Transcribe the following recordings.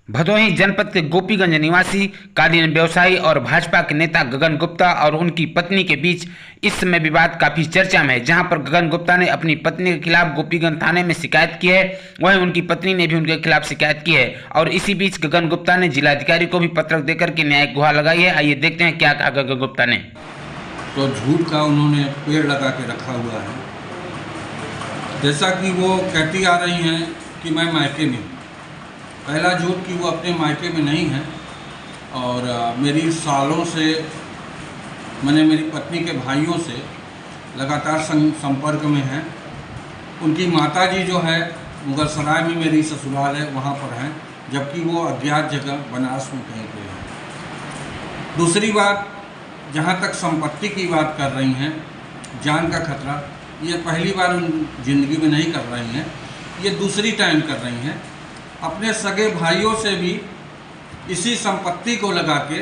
भदोही जनपद के गोपीगंज निवासी कालीन व्यवसायी और भाजपा के नेता गगन गुप्ता और उनकी पत्नी के बीच इस समय विवाद काफी चर्चा में है। जहां पर गगन गुप्ता ने अपनी पत्नी के खिलाफ गोपीगंज थाने में शिकायत की है, वहीं उनकी पत्नी ने भी उनके खिलाफ शिकायत की है। और इसी बीच गगन गुप्ता ने जिलाधिकारी को भी पत्र देकर के न्यायिक गुहार लगाई है। आइए देखते हैं क्या कहा गगन गुप्ता ने। तो झूठ का उन्होंने पेड़ लगा के रखा हुआ है। जैसा कि वो कहती आ रही हैं कि मैं मायके में हूँ। पहला झूठ कि वो अपने मायके में नहीं है और मेरी सालों से मैंने मेरी पत्नी के भाइयों से लगातार संपर्क में हैं। उनकी माताजी जो है मुगल सराय में मेरी ससुराल है वहाँ पर हैं, जबकि वो अज्ञात जगह बनारस में कहीं पे है। दूसरी बात, जहाँ तक संपत्ति की बात कर रही हैं, जान का खतरा, ये पहली बार उन जिंदगी में नहीं कर रही हैं, ये दूसरी टाइम कर रही हैं। अपने सगे भाइयों से भी इसी संपत्ति को लगा के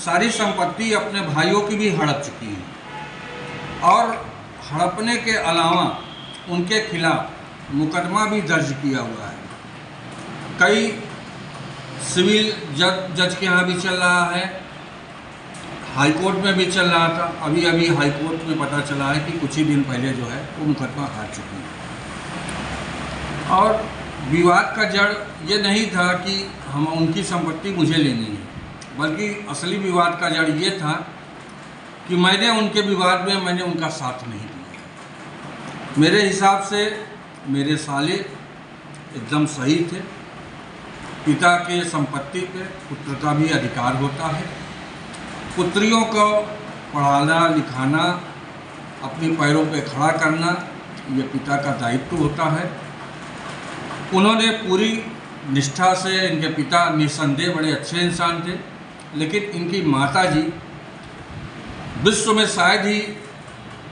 सारी संपत्ति अपने भाइयों की भी हड़प चुकी है और हड़पने के अलावा उनके खिलाफ मुकदमा भी दर्ज किया हुआ है। कई सिविल जज के यहाँ भी चल रहा है, हाई कोर्ट में भी चल रहा था। अभी अभी हाई कोर्ट में पता चला है कि कुछ ही दिन पहले जो है वो मुकदमा हार चुकी है। और विवाद का जड़ ये नहीं था कि हम उनकी संपत्ति मुझे लेनी है, बल्कि असली विवाद का जड़ ये था कि मैंने उनके विवाद में उनका साथ नहीं दिया। मेरे हिसाब से मेरे साले एकदम सही थे। पिता के संपत्ति पे पुत्र का भी अधिकार होता है। पुत्रियों को पढ़ाना लिखाना, अपने पैरों पे खड़ा करना, ये पिता का दायित्व होता है। उन्होंने पूरी निष्ठा से, इनके पिता निस्संदेह बड़े अच्छे इंसान थे, लेकिन इनकी माताजी विश्व में शायद ही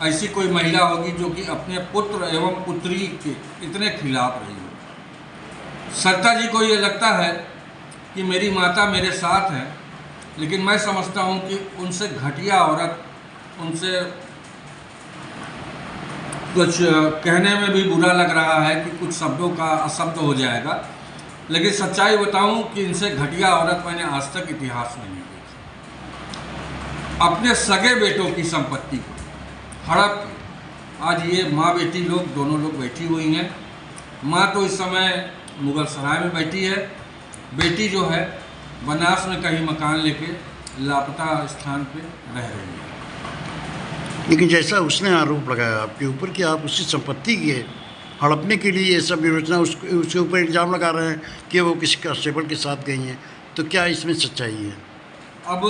ऐसी कोई महिला होगी जो कि अपने पुत्र एवं पुत्री के इतने खिलाफ रही हो। सरिता जी को ये लगता है कि मेरी माता मेरे साथ है, लेकिन मैं समझता हूँ कि उनसे घटिया औरत, उनसे कुछ कहने में भी बुरा लग रहा है कि कुछ शब्दों का अशब्द हो जाएगा, लेकिन सच्चाई बताऊं कि इनसे घटिया औरत मैंने आज तक इतिहास में नहीं देखी। अपने सगे बेटों की संपत्ति को हड़प के आज ये माँ बेटी लोग दोनों लोग बैठी हुई हैं। माँ तो इस समय मुगल सराय में बैठी है, बेटी जो है बनारस में कहीं मकान लेके लापता स्थान पे रह रही है। लेकिन जैसा उसने आरोप लगाया आपके ऊपर कि आप उसकी संपत्ति के हड़पने के लिए ये सब योजना उसके ऊपर इल्ज़ाम लगा रहे हैं कि वो किसी कांस्टेबल के साथ गई हैं, तो क्या इसमें सच्चाई है? अब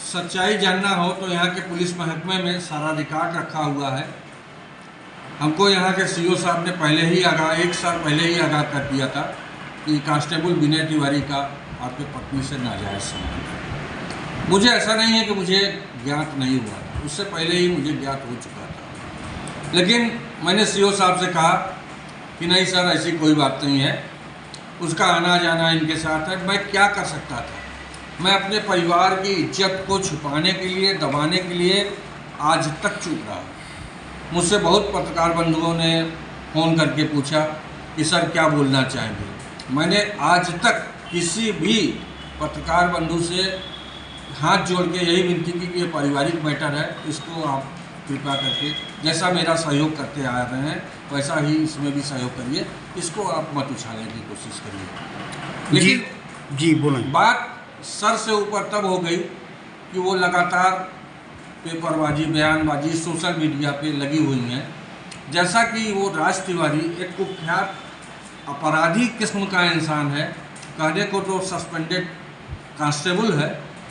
सच्चाई जानना हो तो यहाँ के पुलिस महकमे में सारा रिकॉर्ड रखा हुआ है। हमको यहाँ के सीओ साहब ने पहले ही एक साल पहले ही आगाह कर दिया था कि कांस्टेबल विनय तिवारी का आपके पत्नी से नाजायज़ संबंध है। मुझे ऐसा नहीं है कि मुझे ज्ञात नहीं हुआ, उससे पहले ही मुझे ज्ञात हो चुका था, लेकिन मैंने सीओ साहब से कहा कि नहीं सर, ऐसी कोई बात नहीं है, उसका आना जाना इनके साथ है। मैं क्या कर सकता था? मैं अपने परिवार की इज्जत को छुपाने के लिए, दबाने के लिए आज तक चुप रहा। मुझसे बहुत पत्रकार बंधुओं ने फ़ोन करके पूछा कि सर क्या बोलना चाहेंगे। मैंने आज तक किसी भी पत्रकार बंधु से हाथ जोड़ के यही विनती की कि ये पारिवारिक मैटर है, इसको आप कृपया करके जैसा मेरा सहयोग करते आ रहे हैं वैसा ही इसमें भी सहयोग करिए, इसको आप मत उछालने की कोशिश करिए। लेकिन जी बोलें। बात सर से ऊपर तब हो गई कि वो लगातार पेपरबाजी, बयानबाजी सोशल मीडिया पे लगी हुई हैं। जैसा कि वो राज तिवारी एक कुख्यात अपराधी किस्म का इंसान है, कहने को तो सस्पेंडेड कांस्टेबल है,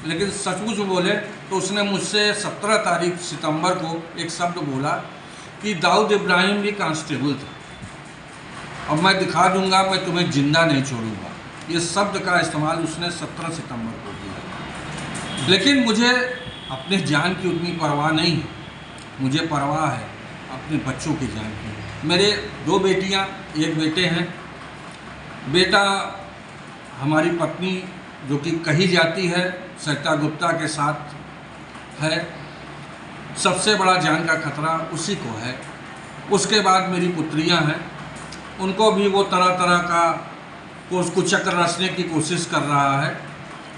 लेकिन सचमुच बोले तो उसने मुझसे 17 सितंबर को एक शब्द बोला कि दाऊद इब्राहिम भी कांस्टेबल था, अब मैं दिखा दूंगा, मैं तुम्हें जिंदा नहीं छोड़ूंगा। ये शब्द का इस्तेमाल उसने 17 सितंबर को किया। लेकिन मुझे अपने जान की उतनी परवाह नहीं है, मुझे परवाह है अपने बच्चों की जान की। मेरे 2 बेटियां, 1 बेटे हैं। बेटा हमारी पत्नी जो कि कही जाती है सरिता गुप्ता के साथ है, सबसे बड़ा जान का खतरा उसी को है। उसके बाद मेरी पुत्रियां हैं, उनको भी वो तरह तरह का को उसको चक्र रचने की कोशिश कर रहा है।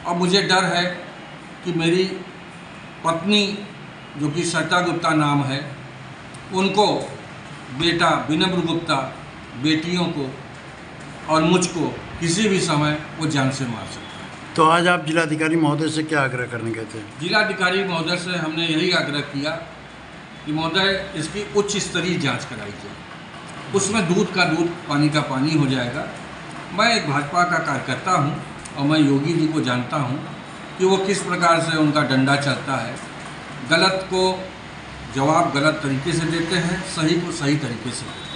और मुझे डर है कि मेरी पत्नी, जो कि सरिता गुप्ता नाम है, उनको बेटा विनम्र गुप्ता, बेटियों को और मुझको किसी भी समय वो जान से मार सकता है। तो आज आप जिलाधिकारी महोदय से क्या आग्रह करने गए थे? जिलाधिकारी महोदय से हमने यही आग्रह किया कि महोदय, इसकी उच्च स्तरीय जांच कराई जाए, उसमें दूध का दूध, पानी का पानी हो जाएगा। मैं एक भाजपा का कार्यकर्ता हूं और मैं योगी जी को जानता हूं कि वो किस प्रकार से उनका डंडा चलता है। गलत को जवाब गलत तरीके से देते हैं, सही को सही तरीके से देते हैं।